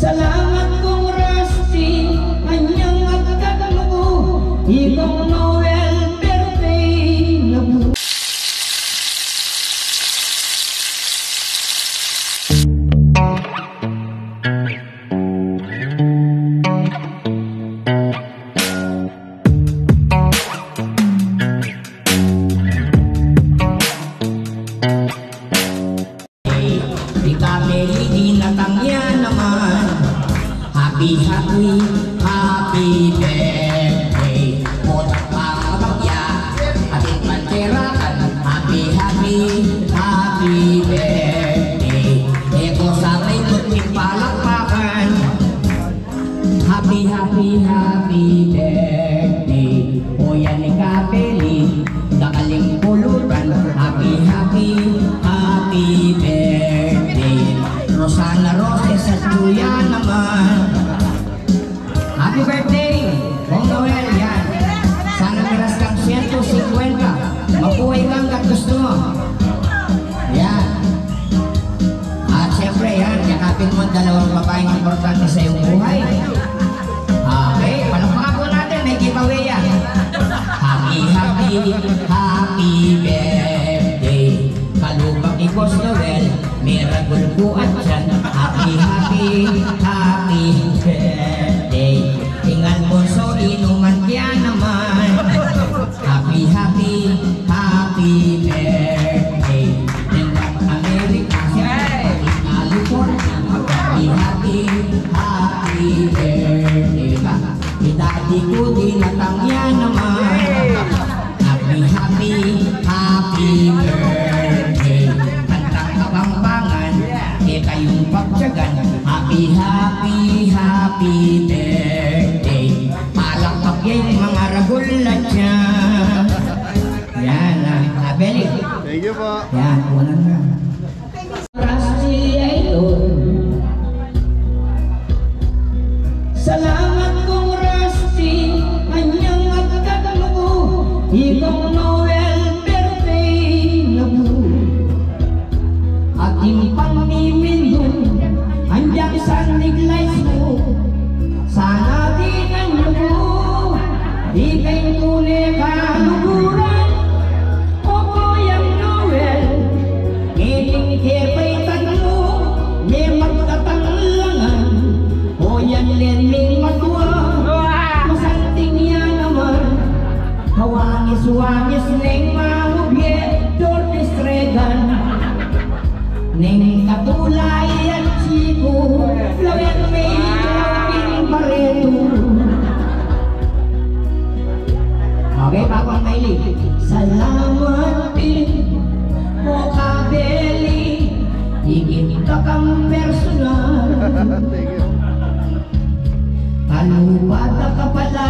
Salamat kong Rusty, anyang agad mo, ikaw Noel birthday na po. Happy, happy birthday. Motak ang bagya, ating panterakan. Happy, happy birthday. Eko sa may tutik palakpakan. Happy, birthday. O yan ni Kapeli, dakaling pulutan. Happy, birthday. Rosana Roses at Julia naman. Happy birthday, Bong Noel, yan. Sana miras kang 150. Mabuhay kang kat gusto mo. Yan. At syempre yan, yakapin mo ang dalawang babaeng importante sa iyong buhay. Okay, palakpakan po natin, may giveaway yan. Happy birthday. Kalubang ni Boss Noel, may ragul po at dyan. Happy birthday. Ingat po so inuman kaya naman. Happy birthday. Tengah Amerika, California. Happy birthday. Kita dinatang yan naman. Happy birthday. Kantang kabambangan, kayong pagtyagan. Happy birthday. Palakpak yung mga ragulat niya. Yan na, Beli. Thank you po. Yan, kunan na. Rusty Idol. Salamat kong Rusty, anyang agad mo, ikaw Noel birthday na po. Ating pangmimindon, andiyan sa niglays mo. Sana di nang lumo, di kay tunay kaluguran. O Kuya Noel, ngiting kepay tanmo, may magtatanglangan. O yan lening matwa, masanting yan naman. Hawangis-wangis neng mangubye, Dormis Regan. Neng katulay at chiko, lawet may lawin pareto. Okay, Papa Maili. Salamat din, o Kabeli, higit ka kang personal. Thank you. Kalupata ka pala,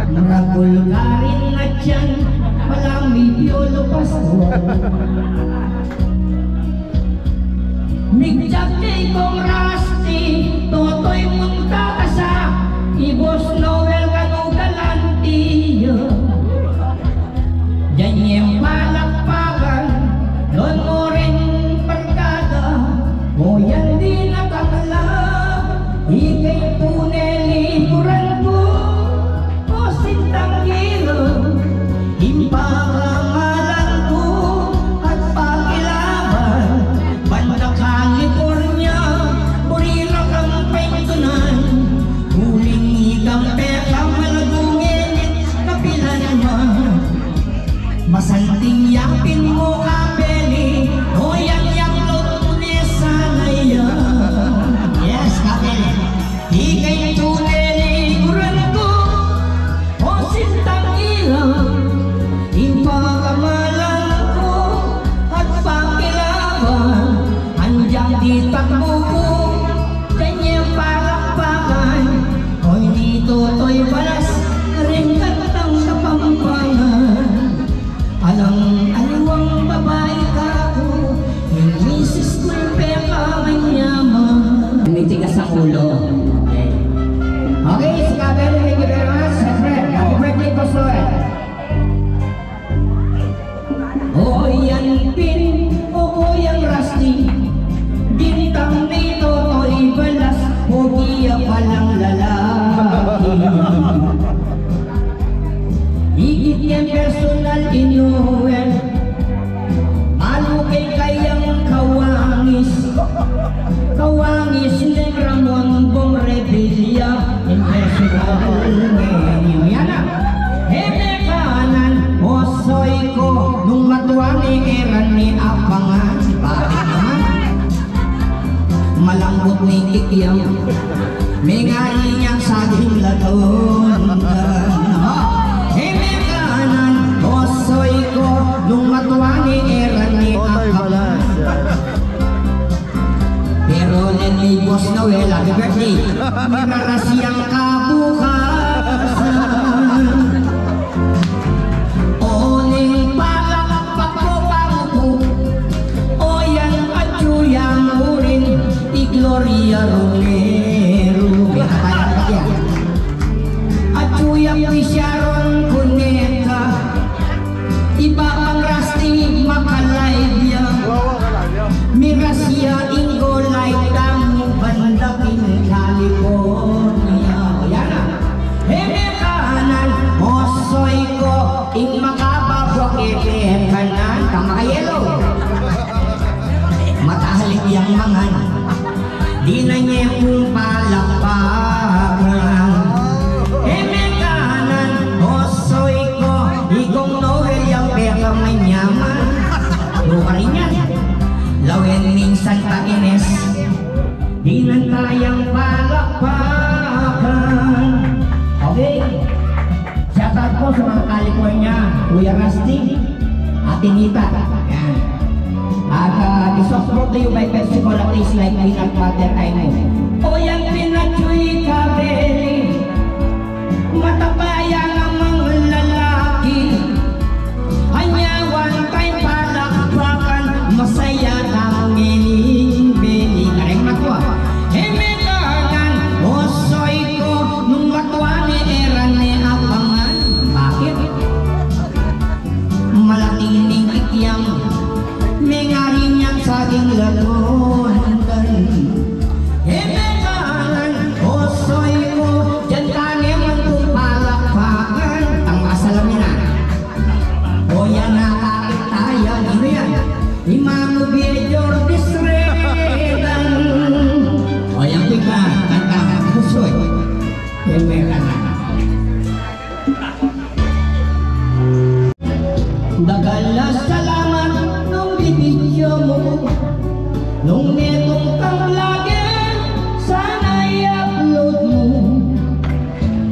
maragul ka rin na dyan, palang may biolo pastor. Migjagay kong Rusty, totoy mong kakasa, ibos Noel kanong galantiyo. Diyan yung palakpakan, doon mo rin barkada, o yan di nakakala. Ika'y tunay likuran ko, o sintang hilo, impakamalan ko at pakilaban. Banda California, burira kang pentunan, huling higang peka malagungin, kapilan naman. Masanting yapin mo Kapeli, o yang lutunis sana yan. Yes, Kapeli. Ika'y tunay likuran ko, o sintang ilaw, impakamalan ko at pakilaban. Andiyan di takbo ko, kanyang palakpakan, o hindi totoy balas, rin katang kapampangan. Alang-aliwang babae ka ko, yung misis ko'y peka manyaman. Tumitigas ang ulo. Okay, si Kabeli, thank you very much. Happy birthday po, Soel. O yan pin, o yan Rusty, gintang nito to'y balas, o Yan na. Kanan, osoy ko, nung matuwa ni Eran ni Abangan. Bakit naman? Malambot ni Kikyam, may ngari niyang saging laton. Kanan, osoy ko, nung matuwa ni Eran ni Abangan. Pero ni Boss Noel, happy birthday, may marasiyang kabukasan. Oning palak pagkopangko, o yan atyuyang urin, ti Gloria Romero. Binatayan ka yan. Atyuyang pisyaron kuneta, iba ang rasting makalaybya. Mirasya ingo laitang bandakin California. Yan na. Kanan, osoy ko, ing makababok kanan, kamakayelo. Matahalik yang mangan, di na niya kung palakpakan. Kanan, osoy ko, igong Noel yung pera may nyaman. Lukarin yan. Lawin ning Santa Ines, di na tayang palakpakan. Okay, shout out po sa mga California, Kuya Rusty, Ate Nita. Yan. At this was brought to you by Pepsi Cola, tastes like peanut butter, I know. O yang pinachuy kabeli, matabayan ang mga lalaki. Hanya one time palakpakan, masaya ang ining-beli. Kareng matwa. Kanan, osoy ko, nung matwa ni Eran ni Abangan. Bakit? Malatining Kikyam, may ngari niyang saging lalundan. Kanan, osoy ko, dyan tanim ang kung palakpakan. Ang masalamin na. O yan nakakitayan. Ano yan? Imano Biedor Disredan. O yan tika, kanta kusoy. Pemera na. Dagala salamat nung binidyo mo, nung netong kang lagi, sana i-upload mo.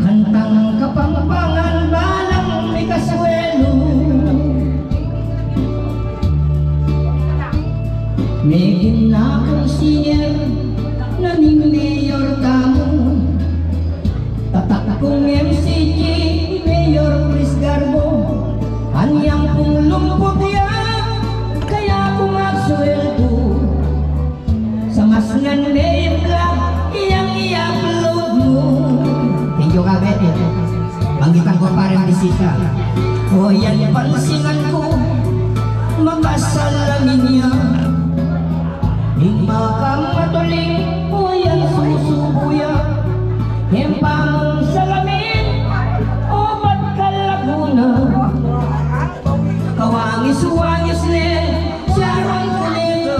Kantang kapangpangan, balang may kaswelo. May ginakang singer na ning Mayor Tamo, tatak kong MCG, Mayor Chris Garbo. Anyang kong lumpot yan, kaya kong agsweldo. Sa mas ngan name vlog, iyang i-upload mo. Thank you Kabete, panggitan ko pa rin bisita. O yan pansingan ko, makasalamin niya. Hingma kang matuling, o yan susubuya. Himpa mong salamin, o ba't kalaguna. Kawangis-wangis ne, Sharon Cuneta.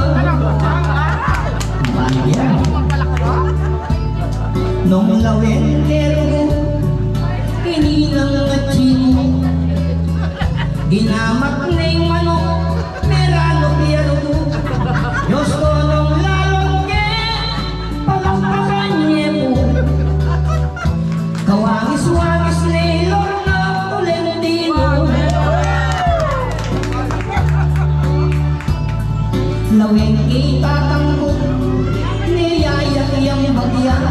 Bayan. Nung lawin nero, kininang ngachino. Ginamat na yung manok, merano biyaro. Diyos ko nung lalong ke, palakpakan niya po. Kawangis-wangis ni Lorna Tolentino. Lawin itatanggo, niyayak yung bagyan.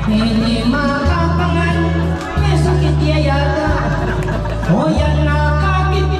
Hindi makapangan, may sakit yayata. O yan nakakit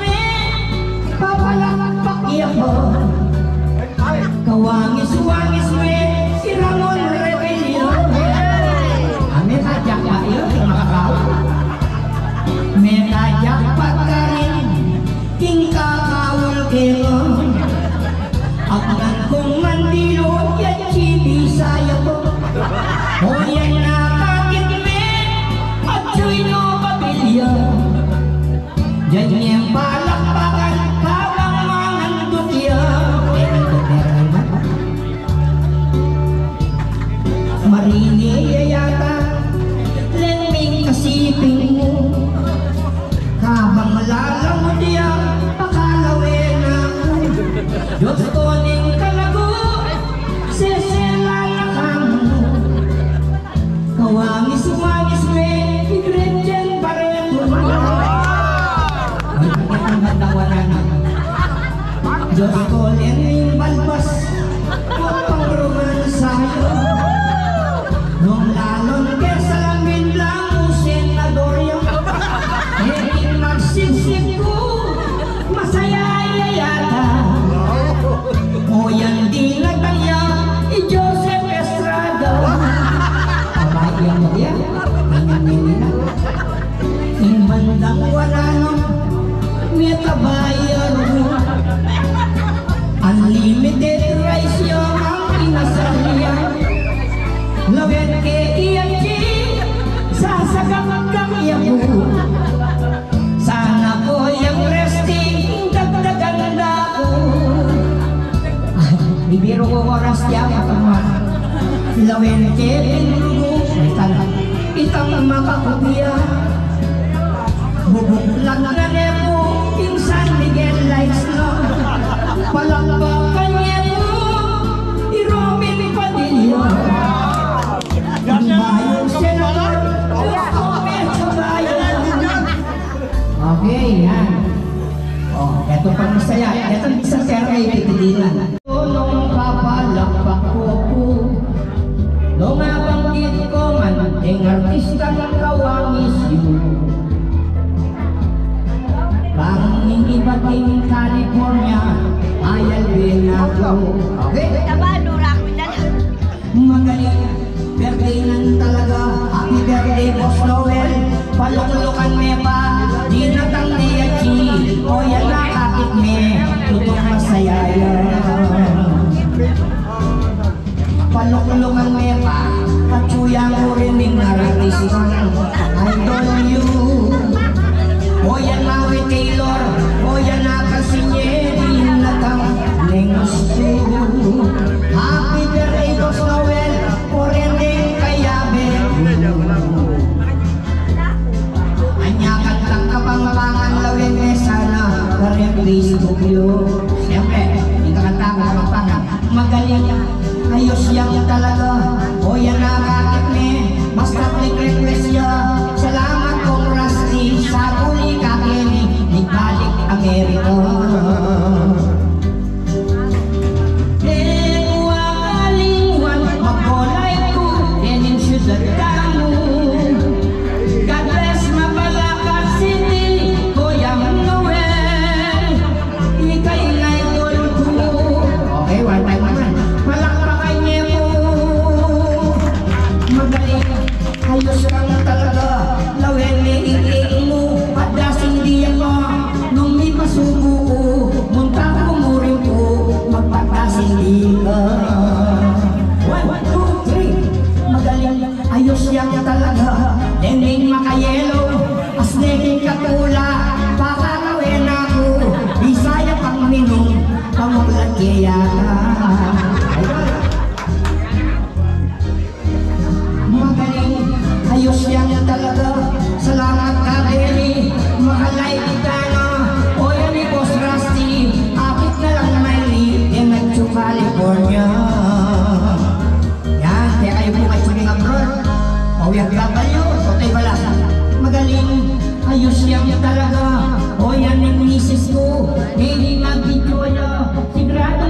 siya kaman. Lawen ke pinrugo, itang makakopia. Bubuklat na nepo, yung San Miguel lights na. Palakpakan niya mo, i-Robin Padilla. Ang bayong senador, comment sa bayan. Okay, yan. Oh, eto pang masaya. Eto isang survey titidinan. Nung kapalakpak ko po, nung nabanggit ko man, ang artista ng kawangis yun. Banging ibating California, ayal din ako. Okay? Magaling, birthday nang talaga. Happy birthday, Boss Noel. Paluklukan me pa, di natang niyachi. O yan na kapit me, tutok masaya yan. Paluklukan me pa, katsuyang ko rin ng naratisisang I told you. O yan na we Taylor, o yan na kasi niya, di natang lengsto. Happy birthday, Boss Noel, o rin din kayabe. Anyakan lang kapang-pangan lawin me sana, karin please bukyo. Siyempre, ito kanta ko kapang-pangan. Magaling, ayos yang talaga, o yan na kakit me, mas kaplik request ya. Salamat kong Rusty, sa uli kakini, ibalik Amerika. Ayos kang talaga, lawin ni iing mo, padasin di ako, nung may pasubo ko, munta ko mo rin po, magpatasin di ka. 1, 2, 3, magaling, ayos yang talaga, dending makayelo, asneking katula, pakakawin ako, bisaya pang minong, pamaglagya ka. Ayos yan talaga, salamat ka Benny, mahalay kita na, o yan ni Boss Rusty, apit na lang Miley, yung nag-to California. Yan, kaya kayo po kayo suling abroad, o yan W, o tayo pala, magaling, ayos yan talaga, o yan yung misis ko, hindi mag-video niya,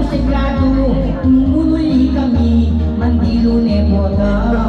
sigurado, muli kami, mandilo ne moda.